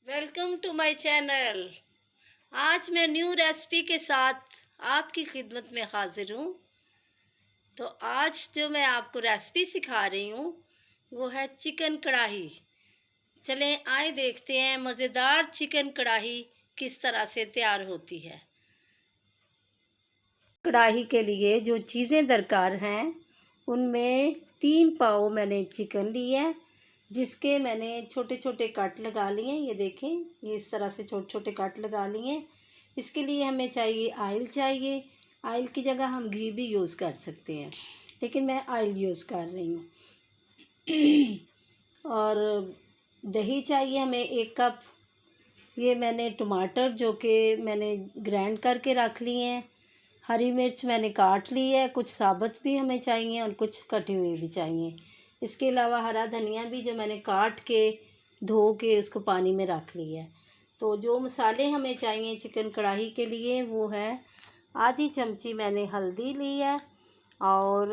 Welcome to my channel. आज मैं new recipe के साथ आपकी खिदमत में हाजिर हूँ। तो आज जो मैं आपको रेसिपी सिखा रही हूँ वो है चिकन कढ़ाई। चलें आए देखते हैं मज़ेदार चिकन कढ़ाई किस तरह से तैयार होती है। कढ़ाई के लिए जो चीज़ें दरकार हैं उनमें 3 पाव मैंने चिकन लिया है, जिसके मैंने छोटे छोटे कट लगा लिए। ये देखें, ये इस तरह से छोटे छोटे कट लगा लिए। इसके लिए हमें चाहिए ऑयल चाहिए। ऑयल की जगह हम घी भी यूज़ कर सकते हैं, लेकिन मैं ऑयल यूज़ कर रही हूँ। और दही चाहिए हमें 1 कप। ये मैंने टमाटर जो कि मैंने ग्राइंड करके रख लिए हैं। हरी मिर्च मैंने काट ली है, कुछ साबुत भी हमें चाहिए और कुछ कटी हुई भी चाहिए। इसके अलावा हरा धनिया भी जो मैंने काट के धो के उसको पानी में रख लिया है। तो जो मसाले हमें चाहिए चिकन कढ़ाई के लिए वो है आधी चमची मैंने हल्दी ली है, और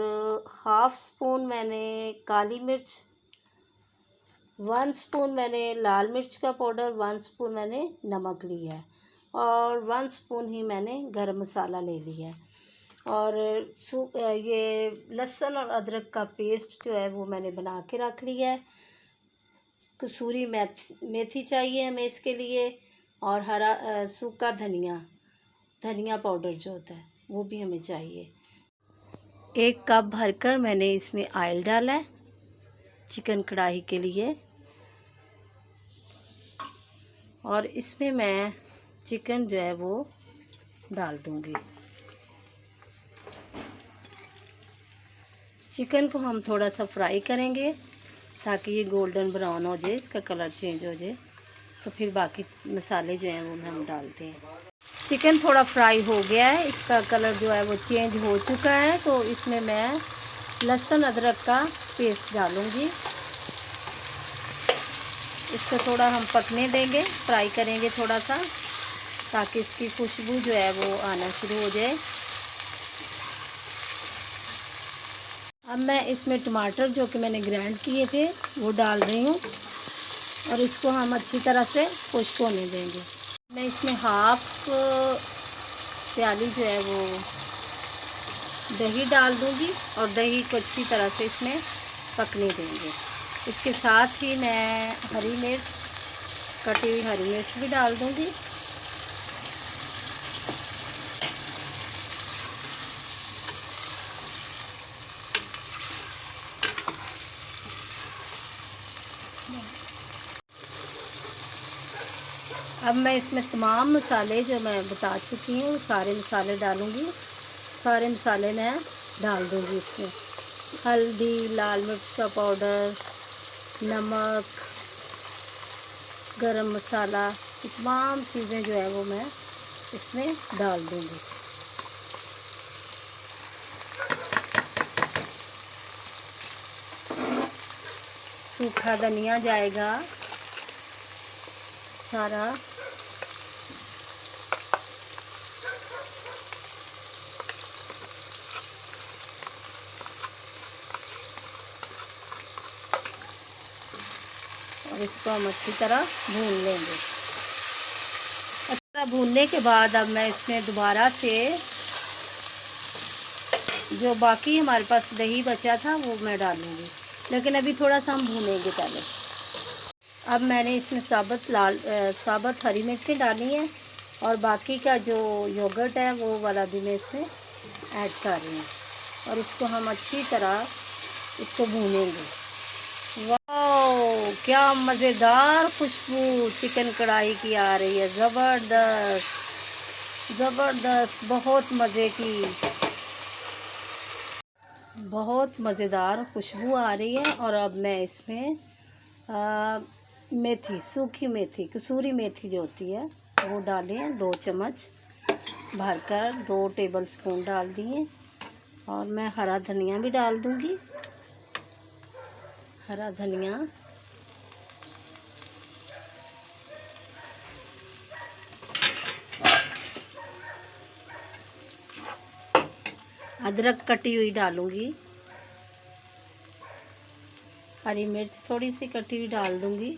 1/2 स्पून मैंने काली मिर्च, 1 स्पून मैंने लाल मिर्च का पाउडर, 1 स्पून मैंने नमक लिया है, और 1 स्पून ही मैंने गरम मसाला ले लिया है। और ये लहसुन और अदरक का पेस्ट जो है वो मैंने बना के रख लिया है। कसूरी मेथी चाहिए हमें इसके लिए, और हरा सूखा धनिया पाउडर जो होता है वो भी हमें चाहिए। 1 कप भरकर मैंने इसमें ऑयल डाला है चिकन कढ़ाई के लिए, और इसमें मैं चिकन जो है वो डाल दूंगी। चिकन को हम थोड़ा सा फ्राई करेंगे ताकि ये गोल्डन ब्राउन हो जाए, इसका कलर चेंज हो जाए, तो फिर बाकी मसाले जो हैं वो हम डालते हैं। चिकन थोड़ा फ्राई हो गया है, इसका कलर जो है वो चेंज हो चुका है। तो इसमें मैं लहसुन अदरक का पेस्ट डालूँगी। इसको थोड़ा हम पकने देंगे, फ्राई करेंगे थोड़ा सा, ताकि इसकी खुशबू जो है वो आना शुरू हो जाए। अब मैं इसमें टमाटर जो कि मैंने ग्राइंड किए थे वो डाल रही हूँ, और इसको हम अच्छी तरह से खुश्क होने देंगे। मैं इसमें 1/2 प्याली जो है वो दही डाल दूँगी, और दही को अच्छी तरह से इसमें पकने देंगे। इसके साथ ही मैं हरी मिर्च, कटी हुई हरी मिर्च भी डाल दूँगी। अब मैं इसमें तमाम मसाले जो मैं बता चुकी हूँ सारे मसाले डालूँगी। सारे मसाले मैं डाल दूँगी इसमें। हल्दी, लाल मिर्च का पाउडर, नमक, गरम मसाला, तमाम चीज़ें जो है वो मैं इसमें डाल दूँगी। सूखा धनिया जाएगा सारा, और इसको हम अच्छी तरह भून लेंगे। अच्छी तरह भूनने के बाद अब मैं इसमें दोबारा से जो बाकी हमारे पास दही बचा था वो मैं डालूँगी, लेकिन अभी थोड़ा सा हम भूनेंगे पहले। अब मैंने इसमें साबुत हरी मिर्चें डाली हैं, और बाकी का जो योगर्ट है वो वाला भी मैं इसमें ऐड कर रही हूँ, और इसको हम अच्छी तरह इसको भूनेंगे। वाह, क्या मज़ेदार खुशबू चिकन कढ़ाई की आ रही है। ज़बरदस्त ज़बरदस्त, बहुत मज़ेदार खुशबू आ रही है। और अब मैं इसमें मेथी, सूखी मेथी, कसूरी मेथी जो होती है वो डाली है, 2 चम्मच भरकर 2 टेबल स्पून डाल दिए। और मैं हरा धनिया भी डाल दूँगी। हरा धनिया, अदरक कटी हुई डालूँगी, हरी मिर्च थोड़ी सी कटी हुई डाल दूँगी,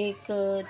1